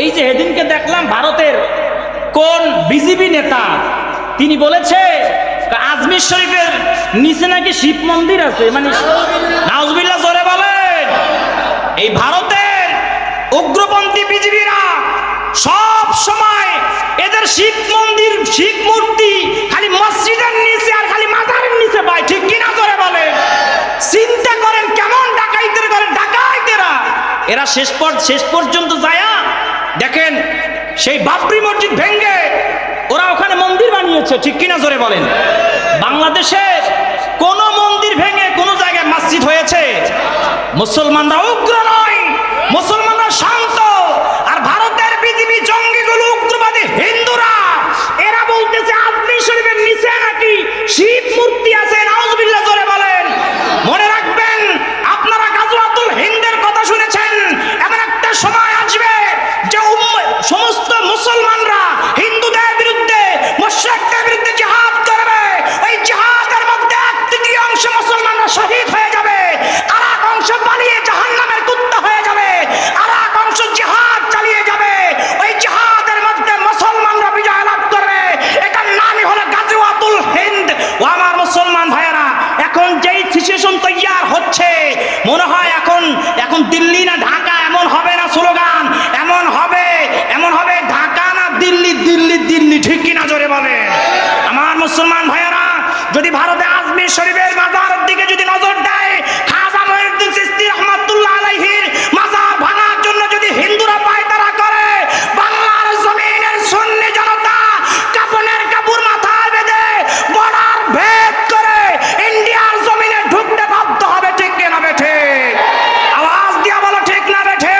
এই যে সেদিনকে দেখলাম ভারতের কোন বিজেপি নেতা তিনি বলেছে আজমির শরীফের নিচে নাকি শিব মন্দির আছে, মানে নাউজুবিল্লাহ জোরে বলেন। এই ভারতের উগ্রপন্থী বিজেপিরা সব সময় এদের শিব মন্দির শিব মূর্তি খালি মসজিদের নিচে আর খালি মাজারের নিচে পায়, ঠিক কিনা জোরে বলেন। চিন্তা করেন কেমন ডাকাইতের করে ডাকাইতেরা এরা শেষ পর্যন্ত যায়া দেখেন সেই বাবরি মসজিদ ভেঙ্গে ওরা ওখানে মন্দির বানিয়েছে, ঠিক কিনা জোরে বলেন। বাংলাদেশে কোন মন্দির ভেঙে কোন জায়গায় মসজিদ হয়েছে? মুসলমানরা উগ্র নয়, মুসলমানরা শান্ত। আর ভারতের বিজেপি জঙ্গিগুলো উগ্রবাদী হিন্দুরা এরা বলতেছে আজমির শরীফের নিচে নাকি শিব মূর্তি আছে, নাউজুবিল্লাহ জোরে বলেন। মনে রাখবেন আপনারা গাজওয়াতুল হিন্দের কথা শুনেছেন, এমন একটা সময় আসবে যে সমস্ত মুসলমানরা হিন্দুদের বিরুদ্ধে মুশরিকদের বিরুদ্ধে জিহাদ করবে। ওই জিহাদের মধ্যে 1/3 মুসলমানরা শহীদ হয়ে যাবে, আর এক অংশ পালিয়ে জাহান্নামের কুত্তা হয়ে যাবে, আর এক অংশ জিহাদ চালিয়ে যাবে। ওই জিহাদের মধ্যে মুসলমানরা বিজয় লাভ করবে। এটার নামই হলো গাজওয়াতুল হিন্দ। ও আমার মুসলমান ভাইয়েরা, এখন যেই সিচুয়েশন তৈয়ার হচ্ছে মনে হয় এখন দিল্লি না ঢাকা এমন হবে না স্লোগান, এমন হবে ঢাকা না দিল্লি, দিল্লি দিল্লি, ঠিক কিনা জোরে বলে। আমার মুসলমান ভাইয়েরা, যদি ভারতে আজমির শরীফের মাজারের দিকে যদি নজর দেয়, খাজা মঈনুদ্দিন চিশতি রাহমাতুল্লাহ আলাইহির মাজার ভাঙার জন্য যদি হিন্দুরা পায়তারা করে, বাংলার জমিনের সুন্নি জনতা কাপনের কাপড় মাথায় বেঁধে বর্ডার ভেদ করে ইন্ডিয়ার জমিনে ঢুকতে বাধ্য হবে, ঠিক কিনা বেঠে? আওয়াজ দিয়া বলো ঠিক না বেঠে?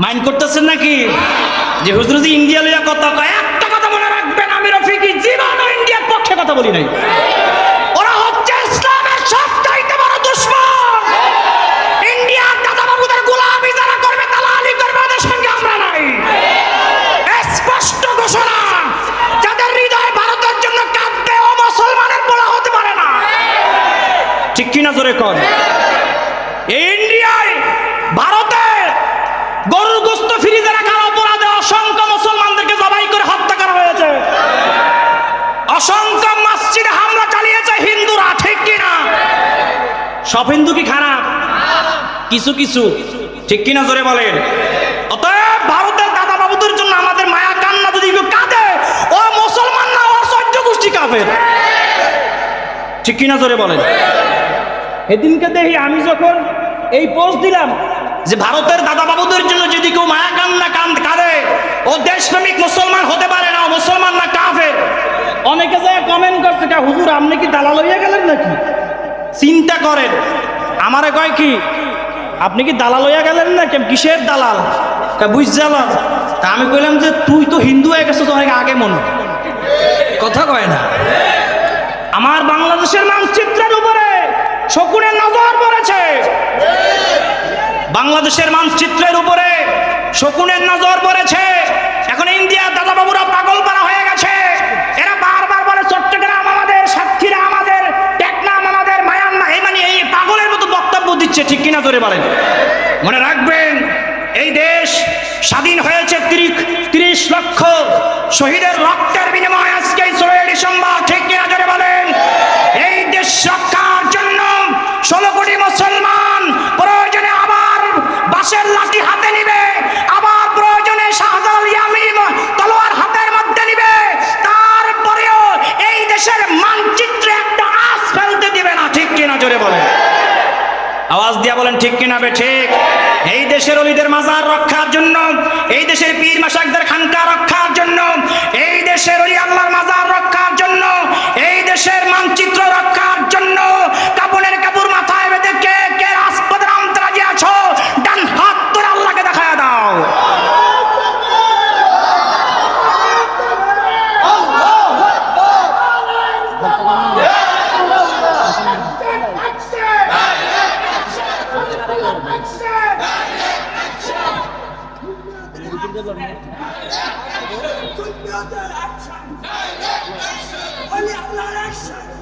মাইন্ড করতেছেন নাকি যে হুজুরজি ইন্ডিয়া লইয়া কথা কয়? একটা কথা মনে রাখবেন, আমি রফিকি জীবনও ইন্ডিয়ার পক্ষে কথা বলি নাই। ওরা হচ্ছে ইসলামের সবচাইতে বড় দুশমন। ইন্ডিয়ার দাদাবাবুদের গোলামি যারা করবে, দালালি করবে, ওদের সঙ্গে আমরা নাই। স্পষ্ট ঘোষণা, যাদের হৃদয় ভারতের জন্য কাঁদবে ও মুসলমানের বলা হতে পারে না, ঠিক কিনা জোরে কর। ইন্ডিয়ায় ভারতে গরুর গোস্ত ফ্রিজে রাখার অপরাধে অসংখ্য মুসলমানদেরকে জবাই করে হত্যা করা হয়েছে। অসংখ্য মসজিদে হামলা চালিয়েছে হিন্দুরা, ঠিক কিনা? সব হিন্দু কি খারাপ? কিছু কিছু, ঠিক কিনা জোরে বলেন। অতএব ভারতের দাদা বাবুদের জন্য আমাদের মায়া কান্না যদি কেউ কাঁদে, ও মুসলমান না, ও সহ্য গোষ্ঠী কাফের, ঠিক কিনা জোরে বলেন। এদিনকে দেখি আমি যখন এই পোস্ট দিলাম যে ভারতের দাদা বাবুদের জন্য যদি কেউ মায়া কান্না কাঁদে, ও দেশপ্রেমিক মুসলমান হতে পারে না, ও মুসলমান না, কাফের। অনেকে যায় কমেন্ট করছে, হুজুর আপনি কি দালাল হইয়া গেলেন নাকি? চিন্তা করেন, আমারে কয় কি আপনি কি দালাল হইয়া গেলেন না? কিসের দালাল? বুঝলাম। তা আমি কইলাম যে তুই তো হিন্দু হয়ে গেছো তো অনেক আগে, মনে কথা কয় না। আমার বাংলাদেশের মানচিত্রের উপরে শকুনের নজর পড়েছে, বাংলাদেশের মানচিত্রের উপরে শকুনের নজর পড়েছে। এখন ইন্ডিয়ার দাদাবাবুরা পাগল পারা হয়ে গেছে। এরা বারবার বলে চট্টগ্রাম আমাদের, সাতক্ষীরা আমাদের, টেকনাম আমাদের, মায়ানমার, এই পাগলের মতো বক্তব্য দিচ্ছে, ঠিক কিনা জোরে বলেন। মনে রাখবেন, এই দেশ স্বাধীন হয়েছে 30 লক্ষ শহীদের রক্তের বিনিময়ে আজকে 16 ডিসেম্বর, ঠিক কিনা জোরে বলেন। এই দেশ রক্ষার জন্য 16 কোটি মুসলমান প্রয়োজনে আবার বাঁশের লাঠি হাতে নিবে, আবার প্রয়োজনে শাহজালাল ইয়ামিন তলোয়ার হাতের মধ্যে নিবে। তারপরেও এই দেশের মানচিত্রে একটা আঁচ ফেলতে দিবে না, ঠিক কিনা জোরে বলেন। আওয়াজ দিয়া বলেন ঠিক কিনা বে ঠিক। এই দেশের অলিদের মাজার রক্ষার জন্য, এই দেশের পীর মাশায়েখদের খানকা রক্ষার জন্য, এই দেশের অলি আল্লাহর মাজার রক্ষার জন্য, এই দেশের মানচিত্র রক্ষার জন্য কাপনের কাপড় মাথায় বেঁধে কে কে রাজপথে নামতে রাজি আছো? ডান হাত তোরে আল্লাহকে দেখায়া দাও। Only Allah action.